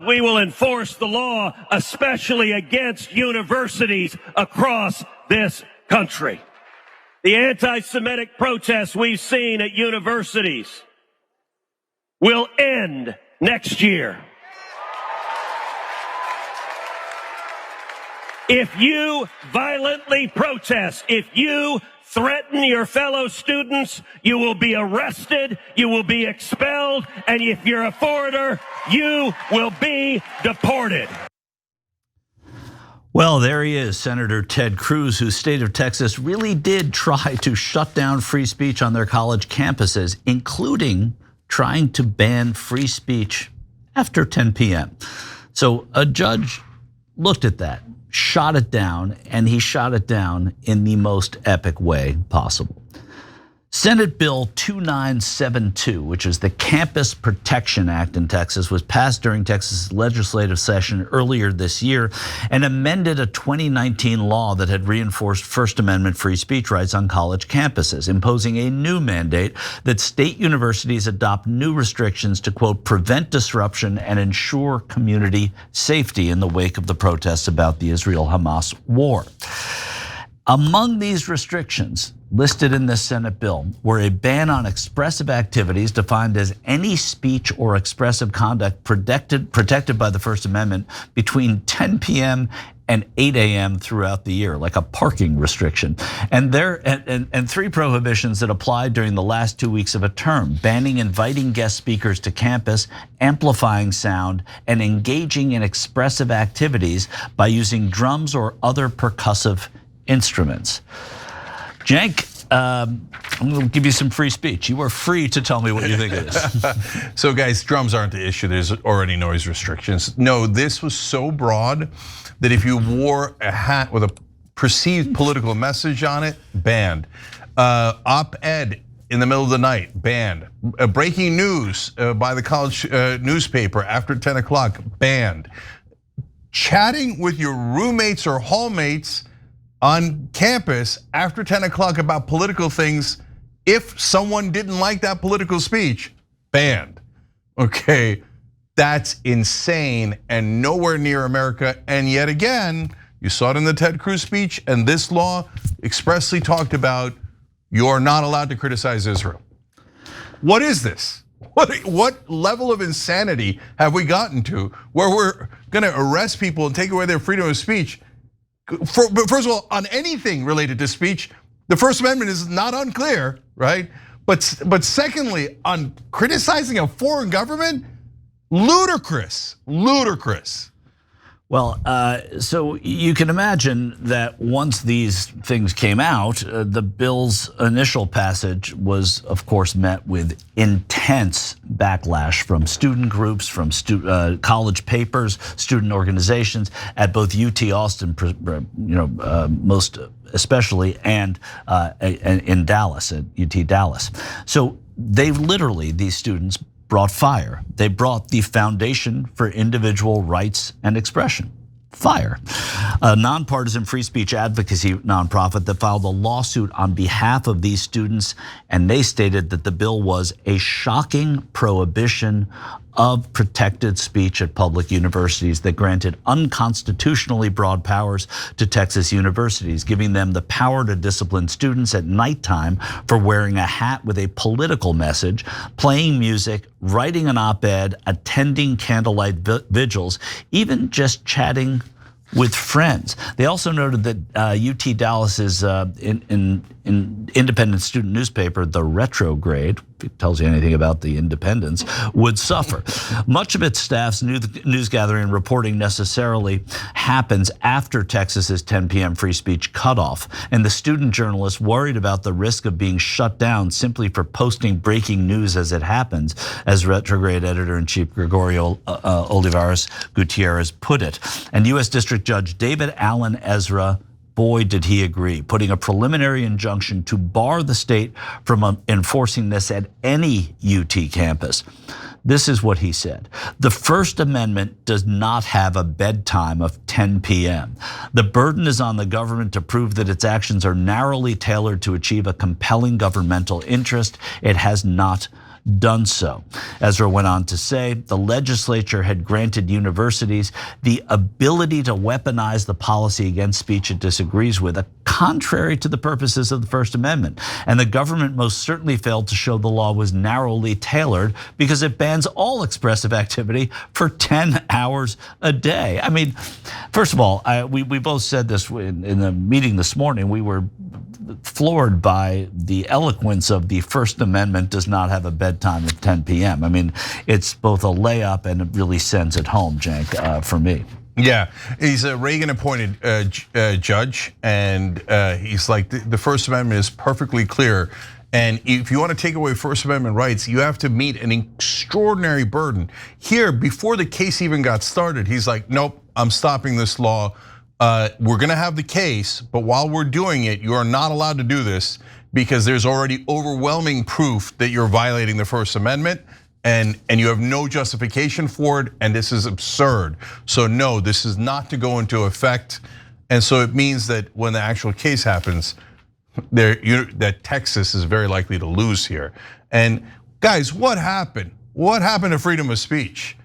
we will enforce the law, especially against universities across this country. The anti-Semitic protests we've seen at universities will end next year. If you violently protest, if you threaten your fellow students, you will be arrested, you will be expelled, and if you're a foreigner, you will be deported. Well, there he is, Senator Ted Cruz, whose state of Texas really did try to shut down free speech on their college campuses, including trying to ban free speech after 10 p.m. So a judge looked at that, shot it down, and he shot it down in the most epic way possible. Senate Bill 2972, which is the Campus Protection Act in Texas, was passed during Texas' legislative session earlier this year and amended a 2019 law that had reinforced First Amendment free speech rights on college campuses, imposing a new mandate that state universities adopt new restrictions to, quote, prevent disruption and ensure community safety in the wake of the protests about the Israel-Hamas war. Among these restrictions listed in this Senate bill were a ban on expressive activities defined as any speech or expressive conduct protected by the First Amendment between 10 p.m. and 8 a.m. throughout the year, like a parking restriction. And three prohibitions that applied during the last 2 weeks of a term: banning inviting guest speakers to campus, amplifying sound, and engaging in expressive activities by using drums or other percussive instruments. Cenk, I'm going to give you some free speech. You are free to tell me what you think of this. So guys, drums aren't the issue. There's already noise restrictions. No, this was so broad that if you wore a hat with a perceived political message on it, banned. Op-ed in the middle of the night, banned. Breaking news by the college newspaper after 10 o'clock, banned. Chatting with your roommates or hallmates on campus after 10 o'clock about political things, if someone didn't like that political speech, banned. Okay, that's insane and nowhere near America. And yet again, you saw it in the Ted Cruz speech, and this law expressly talked about you're not allowed to criticize Israel. What is this? What level of insanity have we gotten to where we're gonna arrest people and take away their freedom of speech? First of all, on anything related to speech, the First Amendment is not unclear, right? But secondly, on criticizing a foreign government, ludicrous, ludicrous. Well, so you can imagine that once these things came out, the bill's initial passage was, of course, met with intense backlash from student groups, from college papers, student organizations at both UT Austin, most especially, and in Dallas, at UT Dallas. So they literally, these students, brought fire. They brought the Foundation for Individual Rights and Expression, FIRE, a nonpartisan free speech advocacy nonprofit that filed a lawsuit on behalf of these students, and they stated that the bill was a shocking prohibition of protected speech at public universities that granted unconstitutionally broad powers to Texas universities, giving them the power to discipline students at nighttime for wearing a hat with a political message, playing music, writing an op-ed, attending candlelight vigils, even just chatting with friends. They also noted that UT Dallas's independent student newspaper, The Retrograde, if it tells you anything about the independents, would suffer. Much of its staff's news gathering and reporting necessarily happens after Texas's 10 p.m. free speech cutoff, and the student journalists worried about the risk of being shut down simply for posting breaking news as it happens, as Retrograde editor-in-chief Gregorio Olivares Gutierrez put it. And U.S. District Judge David Allen Ezra, boy, did he agree, putting a preliminary injunction to bar the state from enforcing this at any UT campus. This is what he said. The First Amendment does not have a bedtime of 10 p.m. The burden is on the government to prove that its actions are narrowly tailored to achieve a compelling governmental interest. It has not done so. Ezra went on to say the legislature had granted universities the ability to weaponize the policy against speech it disagrees with, contrary to the purposes of the First Amendment. And the government most certainly failed to show the law was narrowly tailored because it bans all expressive activity for 10 hours a day. I mean, first of all, we both said this in the meeting this morning. We were floored by the eloquence of the First Amendment does not have a bedtime at 10 p.m. I mean, it's both a layup and it really sends it home, Cenk, for me. Yeah, he's a Reagan-appointed judge, and he's like, the First Amendment is perfectly clear. And if you want to take away First Amendment rights, you have to meet an extraordinary burden. Here, before the case even got started, he's like, nope, I'm stopping this law. We're gonna have the case, but while we're doing it, you are not allowed to do this because there's already overwhelming proof that you're violating the First Amendment and you have no justification for it, and this is absurd. So no, this is not to go into effect. And so it means that when the actual case happens, that Texas is very likely to lose here. And guys, what happened? What happened to freedom of speech?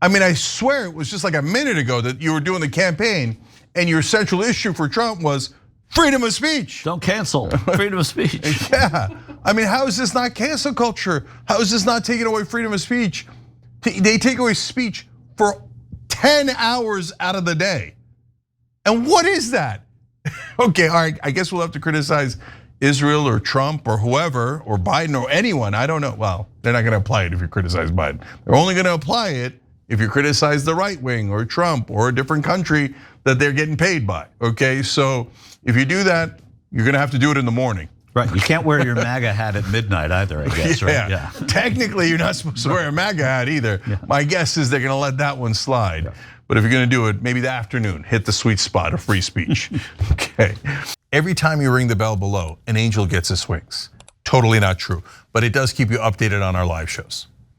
I mean, I swear it was just like a minute ago that you were doing the campaign and your central issue for Trump was freedom of speech. Don't cancel freedom of speech. Yeah, I mean, how is this not cancel culture? How is this not taking away freedom of speech? They take away speech for 10 hours out of the day. And what is that? Okay, all right, I guess we'll have to criticize Israel or Trump or whoever or Biden or anyone, I don't know. Well, they're not gonna apply it if you criticize Biden. They're only gonna apply it if you criticize the right wing or Trump or a different country that they're getting paid by, okay? So if you do that, you're gonna have to do it in the morning. Right, you can't wear your MAGA hat at midnight either, I guess, right? Yeah, technically you're not supposed to wear a MAGA hat either. Yeah. My guess is they're gonna let that one slide. Yeah. But if you're gonna do it, maybe the afternoon, hit the sweet spot of free speech, okay? Every time you ring the bell below, an angel gets his wings. Totally not true, but it does keep you updated on our live shows.